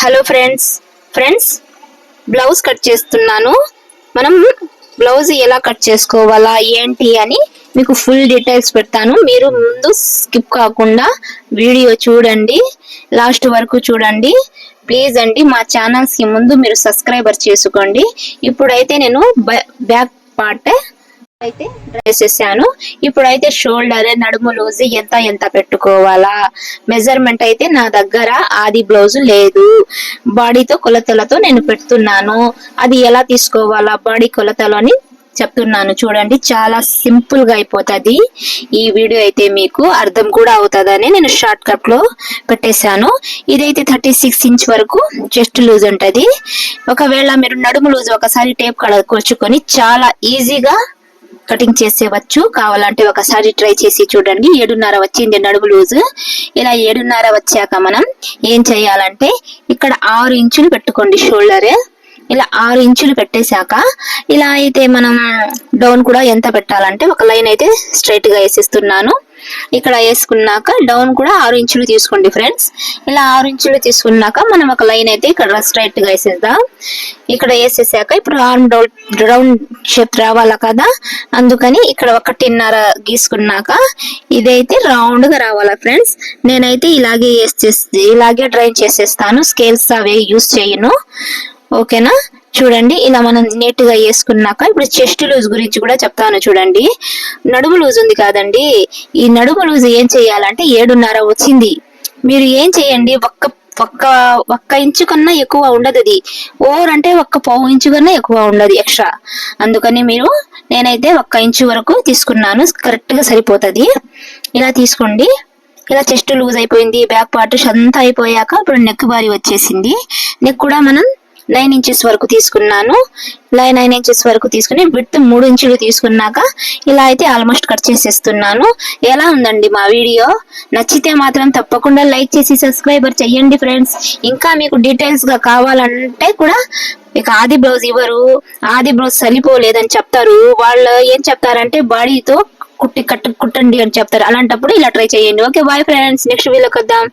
Hello friends blouse cut చేస్తున్నాను. మనం blouse ఎలా కట్ చేసుకోవాలా ఏంటి అని మీకు ఫుల్ డీటెయిల్స్ పెడతాను. మీరు ముందు స్కిప్ కాకుండా వీడియో చూడండి, లాస్ట్ వరకు చూడండి ప్లీజ్ అండి. మా ఛానల్స్ కి ముందు మీరు సబ్స్క్రైబర్ చేసుకోండి. ఇప్పుడైతే నేను బ్యాక్ పార్ట్ అయితే డ్రెస్ చేశాను. ఇప్పుడైతే షోల్డర్ నడుము లూజ్ ఎంత పెట్టుకోవాలా మెజర్మెంట్ అయితే నా దగ్గర ఆది బ్లౌజ్ లేదు. బాడీతో కొలతలతో నేను పెడుతున్నాను. అది ఎలా తీసుకోవాలా బాడీ కొలతలు అని చెప్తున్నాను చూడండి. చాలా సింపుల్ గా అయిపోతుంది ఈ వీడియో. అయితే మీకు అర్థం కూడా అవుతుందని నేను షార్ట్ కట్ లో పెట్టేశాను. ఇదైతే 36 ఇంచ్ వరకు చెస్ట్ లూజ్ ఉంటది. ఒకవేళ మీరు నడుము లూజ్ ఒకసారి టేప్ కొలుచుకొని చాలా ఈజీగా కటింగ్ చేసేవచ్చు. కావాలంటే ఒకసారి ట్రై చేసి చూడండి. 7.5 వచ్చింది నడుము లూజు. ఇలా 7.5 వచ్చాక మనం ఏం చేయాలంటే ఇక్కడ 6 ఇంచులు పెట్టుకోండి షోల్డర్. ఇలా 6 ఇంచులు పెట్టేశాక ఇలా అయితే మనం డౌన్ కూడా ఎంత పెట్టాలంటే ఒక లైన్ అయితే స్ట్రైట్ గా వేసిస్తున్నాను. ఇక్కడ వేసుకున్నాక డౌన్ కూడా 6 ఇంచులు తీసుకోండి ఫ్రెండ్స్. ఇలా 6 ఇంచులు తీసుకున్నాక మనం ఒక లైన్ అయితే ఇక్కడ స్ట్రైట్ గా వేసేద్దాం. ఇక్కడ వేసేసాక ఇప్పుడు ఆర్మ్ రౌండ్ షేప్ రావాలా కదా, అందుకని ఇక్కడ 1.5 గీసుకున్నాక ఇదైతే రౌండ్ గా రావాలా ఫ్రెండ్స్. నేనైతే ఇలాగే డ్రైన్ చేసేస్తాను. స్కేల్స్ అవి యూస్ చేయను. ఓకేనా, చూడండి. ఇలా మనం నీట్ గా వేసుకున్నాక ఇప్పుడు చెస్ట్ లూజ్ గురించి కూడా చెప్తాను చూడండి. నడుము లూజ్ ఉంది కాదండి, ఈ నడుము లూజ్ ఏం చేయాలంటే 7.5 వచ్చింది. మీరు ఏం చేయండి, ఒక్క ఇంచు కన్నా ఎక్కువ ఉండదు. అది ఓవర్ అంటే 1/4 ఇంచు కన్నా ఎక్కువ ఉండదు ఎక్స్ట్రా. అందుకని నేనైతే 1 ఇంచు వరకు తీసుకున్నాను. కరెక్ట్ గా సరిపోతుంది. ఇలా తీసుకోండి. ఇలా చెస్ట్ లూజ్ అయిపోయింది. బ్యాక్ పార్ట్ అంతా అయిపోయాక ఇప్పుడు నెక్ బారీ వచ్చేసింది. నెక్ కూడా మనం 9 ఇంచెస్ వరకు తీసుకున్నాను. ఇలా 9 ఇంచెస్ వరకు తీసుకుని విడ్త్ 3 ఇంచులు తీసుకున్నాక ఇలా అయితే ఆల్మోస్ట్ కట్ చేసేస్తున్నాను. ఎలా ఉందండి మా వీడియో? నచ్చితే మాత్రం తప్పకుండా లైక్ చేసి సబ్స్క్రైబర్ చెయ్యండి ఫ్రెండ్స్. ఇంకా మీకు డీటెయిల్స్ గా కావాలంటే కూడా ఇక ఆది బ్లౌజ్ ఇవ్వరు, ఆది బ్లౌజ్ సరిపోలేదని చెప్తారు. వాళ్ళు ఏం చెప్తారంటే బాడీతో కుట్టండి అని చెప్తారు. అలాంటప్పుడు ఇలా ట్రై చేయండి. ఓకే బాయ్ ఫ్రెండ్స్, నెక్స్ట్ వీడియోకి వద్దాం.